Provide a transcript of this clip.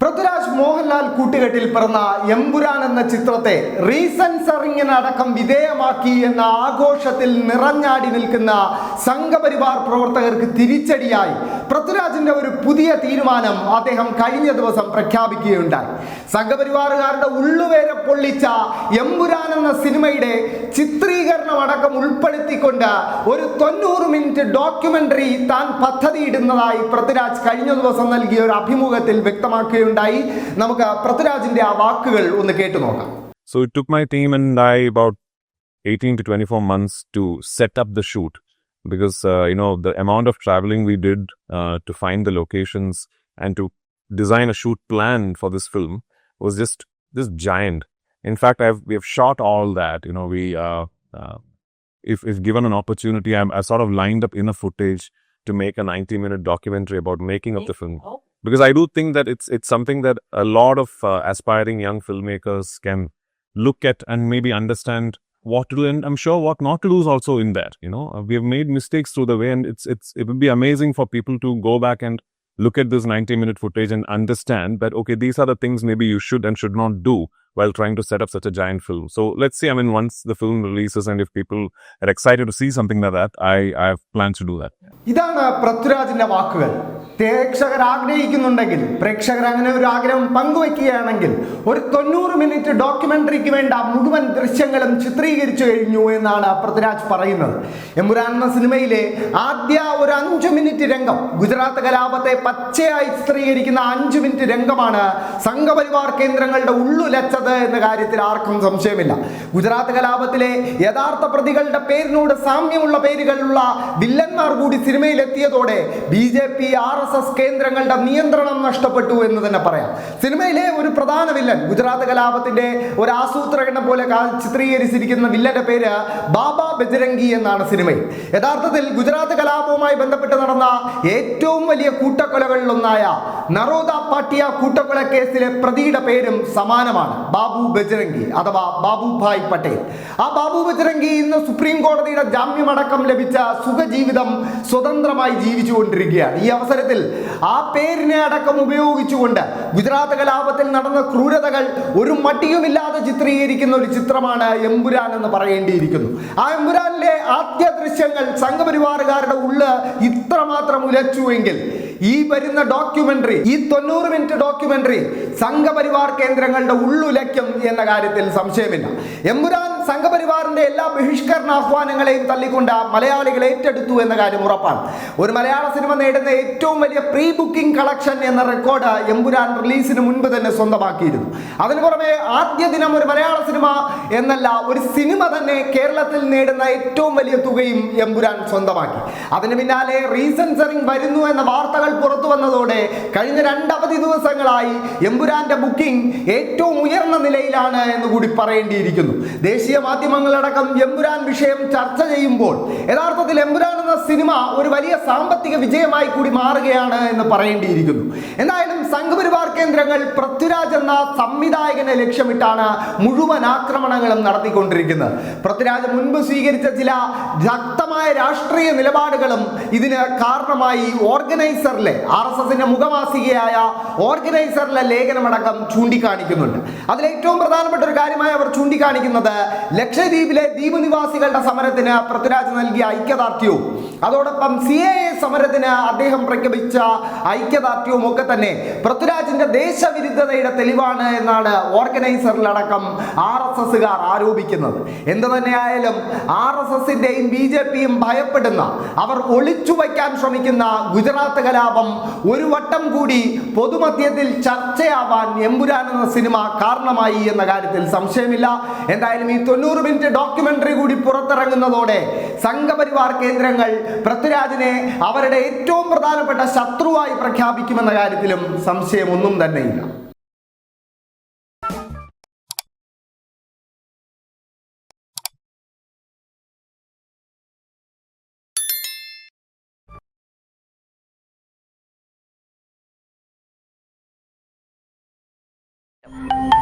പൃഥ്വിരാജ് മോഹൻലാൽ കൂട്ടുകെട്ടിൽ പിറന്ന എമ്പുരാൻ എന്ന ചിത്രത്തെ റീസെൻസറിങ്ങിനടക്കം വിധേയമാക്കി എന്ന ആഘോഷത്തിൽ നിറഞ്ഞാടി നിൽക്കുന്ന സംഘപരിവാർ പ്രവർത്തകർക്ക് തിരിച്ചടിയായി പൃഥ്വിരാജിന്റെ ഒരു പുതിയ തീരുമാനം അദ്ദേഹം കഴിഞ്ഞ ദിവസം പ്രഖ്യാപിക്കുകയുണ്ടായി. സംഘപരിവാറുകാരുടെ ഉള്ളുവേരെ പൊള്ളിച്ച എമ്പുരാൻ എന്ന സിനിമയുടെ ചിത്രീകരണം അടക്കം ഉൾപ്പെടുത്തിക്കൊണ്ട് ഒരു 90 മിനിറ്റ് ഡോക്യുമെന്ററി താൻ പദ്ധതിയിടുന്നതായി പൃഥ്വിരാജ് കഴിഞ്ഞ ദിവസം നൽകിയ ഒരു അഭിമുഖത്തിൽ വ്യക്തമാക്കുകയുണ്ടായി. നമുക്ക് പൃഥ്വിരാജിന്റെ ആ വാക്കുകൾ ഒന്ന് കേട്ടു നോക്കാം. So it took my team and I about 18 to 24 months to set up the shoot because the amount of traveling we did to find the locations and to design a shoot plan for this film was just this giant. In fact, we have shot all that. If given an opportunity, I sort of lined up enough footage to make a 90-minute documentary about making of the film. Because I do think that it's something that a lot of aspiring young filmmakers can look at and maybe understand what to do, and I'm sure what not to do is also in that. We have made mistakes through the way, and it would be amazing for people to go back and look at this 90-minute footage and understand that, okay, these are the things maybe you should and should not do while trying to set up such a giant film. So let's see, once the film releases and if people are excited to see something like that, I have plans to do that. ഇതാണ് പൃഥ്വിരാജിന്റെ വാക്കുകൾ. പ്രേക്ഷകർ ആഗ്രഹിക്കുന്നുണ്ടെങ്കിൽ, പ്രേക്ഷകർ അങ്ങനെ ഒരു ആഗ്രഹം പങ്കുവയ്ക്കുകയാണെങ്കിൽ ഒരു 90 മിനിറ്റ് ഡോക്യുമെന്ററിക്ക് വേണ്ട മുഴുവൻ ദൃശ്യങ്ങളും ചിത്രീകരിച്ചു കഴിഞ്ഞു എന്നാണ് പൃഥ്വിരാജ് പറയുന്നത്. എമ്പുരാൻ എന്ന സിനിമയിലെ ആദ്യ ഒരു 5 മിനിറ്റ് രംഗം, ഗുജറാത്ത് കലാപത്തെ പച്ചയായി ചിത്രീകരിക്കുന്ന 5 മിനിറ്റ് രംഗമാണ് സംഘപരിവാർ കേന്ദ്രങ്ങളുടെ ഉള്ളുലച്ചത് എന്ന കാര്യത്തിൽ ആർക്കും സംശയമില്ല. ഗുജറാത്ത് കലാപത്തിലെ യഥാർത്ഥ പ്രതികളുടെ പേരിനോട് സാമ്യമുള്ള പേരുകളുള്ള വില്ലന്മാർ കൂടി സിനിമയിലെത്തിയതോടെ BJP RSS കേന്ദ്രങ്ങളുടെ നിയന്ത്രണം നഷ്ടപ്പെട്ടു എന്ന് തന്നെ പറയാം. സിനിമയിലെ ഒരു പ്രധാന വില്ലൻ, ഗുജറാത്ത് കലാപത്തിന്റെ ഒരു ആസൂത്രകനെ പോലെ ചിത്രീകരിച്ചിരിക്കുന്ന വില്ലന്റെ പേര് ബാബാ ബജ്രംഗി എന്നാണ് സിനിമയിൽ. യഥാർത്ഥത്തിൽ ഗുജറാത്ത് കലാപവുമായി ബന്ധപ്പെട്ട് നടന്ന ഏറ്റവും വലിയ കൂട്ടക്കൊലകളിലൊന്നായ നറോദ പാട്ടിയ കൂട്ടക്കൊല കേസിലെ പ്രതിയുടെ പേരും സമാനമാണ്, ബാബു ബജ്രംഗി അഥവാ ബാബുഭായ് പട്ടേൽ. ആ ബാബു ബജ്രംഗി ഇന്ന് സുപ്രീം കോടതിയുടെ ജാമ്യമടക്കം ലഭിച്ച സുഖജീവിതം സ്വതന്ത്രമായി ജീവിച്ചുകൊണ്ടിരിക്കുകയാണ്. ഈ അവസരത്തിൽ ആ പേരിനെ അടക്കം ഉപയോഗിച്ചുകൊണ്ട് ഗുജറാത്ത് കലാപത്തിൽ നടന്ന ക്രൂരതകൾ ഒരു മടിയുമില്ലാതെ ചിത്രീകരിക്കുന്ന ഒരു ചിത്രമാണ് എമ്പുരാൻ എന്ന് പറയേണ്ടിയിരിക്കുന്നു. ആ എമ്പുരാനിലെ ആദ്യ ദൃശ്യങ്ങൾ സംഘപരിവാറുകാരുടെ ഉള്ള് ഇത്രമാത്രം ഉലച്ചുവെങ്കിൽ ഈ വരുന്ന ഡോക്യുമെന്ററി, ഈ 90 മിനിറ്റ് ഡോക്യുമെന്ററി സംഘപരിവാർ കേന്ദ്രങ്ങളുടെ ഉള്ളുലയ്ക്കും എന്ന കാര്യത്തിൽ സംശയമില്ല. എമ്പുരാൻ സംഘപരിവാറിന്റെ എല്ലാ ബഹിഷ്കരണ ആഹ്വാനങ്ങളെയും തള്ളിക്കൊണ്ട് മലയാളികൾ ഏറ്റെടുത്തു എന്ന കാര്യം ഉറപ്പാണ്. ഒരു മലയാള സിനിമ നേടുന്ന ഏറ്റവും വലിയ പ്രീ ബുക്കിംഗ് കളക്ഷൻ എന്ന റെക്കോർഡ് എമ്പുരാൻ റിലീസിന് മുൻപ് തന്നെ സ്വന്തമാക്കിയിരുന്നു. അതിനു പുറമെ ആദ്യ ദിനം ഒരു മലയാള സിനിമ എന്നല്ല, ഒരു സിനിമ തന്നെ കേരളത്തിൽ നേടുന്ന ഏറ്റവും വലിയ തുകയും എമ്പുരാൻ സ്വന്തമാക്കി. അതിന് പിന്നാലെ റീസെൻസറിംഗ് വരുന്നു എന്ന വാർത്തകൾ പുറത്തു വന്നതോടെ കഴിഞ്ഞ 2 അവധി ദിവസങ്ങളായി എമ്പുരാന്റെ ബുക്കിംഗ് ഏറ്റവും ഉയർന്ന നിലയിലാണ് എന്ന് കൂടി പറയേണ്ടിയിരിക്കുന്നു. ദേശീയ മാധ്യമങ്ങളടക്കം എമ്പുരാൻ വിഷയം ചർച്ച ചെയ്യുമ്പോൾ യഥാർത്ഥത്തിൽ എമ്പുരാൻ എന്ന സിനിമ ഒരു വലിയ സാമ്പത്തിക വിജയമായി കൂടി മാറുകയാണ് എന്ന് പറയേണ്ടിയിരിക്കുന്നു. എന്തായാലും സംഘപരിവാർ കേന്ദ്രങ്ങൾ പൃഥ്വിരാജ് എന്ന സംവിധായകനെ ലക്ഷ്യമിട്ടാണ് മുഴുവൻ ആക്രമണങ്ങളും നടത്തിക്കൊണ്ടിരിക്കുന്നത്. പൃഥ്വിരാജ് മുൻപ് സ്വീകരിച്ച ചില ശക്തമായ രാഷ്ട്രീയ നിലപാടുകളും ഇതിന് കാരണമായി ഓർഗനൈസറിലെ RSSന്റെ മുഖമാസികയായ ഓർഗനൈസറിലെ ലേഖനമടക്കം ചൂണ്ടിക്കാണിക്കുന്നുണ്ട്. അതിലേറ്റവും പ്രധാനപ്പെട്ട ഒരു കാര്യമായി അവർ ചൂണ്ടിക്കാണിക്കുന്നത് ലക്ഷദ്വീപിലെ ദ്വീപ് നിവാസികളുടെ സമരത്തിന് പൃഥ്വിരാജ് നൽകിയ ഐക്യദാർഢ്യവും അതോടൊപ്പം CAA സമരത്തിന് അദ്ദേഹം പ്രഖ്യാപിച്ച ഐക്യദാർഢ്യവും ഒക്കെ തന്നെ പൃഥ്വിരാജിന്റെ ദേശവിരുദ്ധതയുടെ തെളിവാണ് എന്നാണ് ഓർഗനൈസറിലടക്കം RSSകാർ ആരോപിക്കുന്നത്. എന്തു തന്നെയായാലും RSSന്റെയും BJPയും ഭയപ്പെടുന്ന, അവർ ഒളിച്ചു വയ്ക്കാൻ ശ്രമിക്കുന്ന ഗുജറാത്ത് കലാപം ഒരു വട്ടം കൂടി പൊതുമധ്യത്തിൽ ചർച്ചയാവാൻ എമ്പുരാൻ എന്ന സിനിമ കാരണമായി എന്ന കാര്യത്തിൽ സംശയമില്ല. എന്തായാലും ഈ 90 മിനിറ്റ് ഡോക്യുമെന്ററി കൂടി പുറത്തിറങ്ങുന്നതോടെ സംഘപരിവാർ കേന്ദ്രങ്ങൾ പൃഥ്വിരാജിനെ അവരുടെ ഏറ്റവും പ്രധാനപ്പെട്ട ശത്രുവായി പ്രഖ്യാപിക്കുമെന്ന കാര്യത്തിലും സംശയമൊന്നും തന്നെയില്ല. Yep.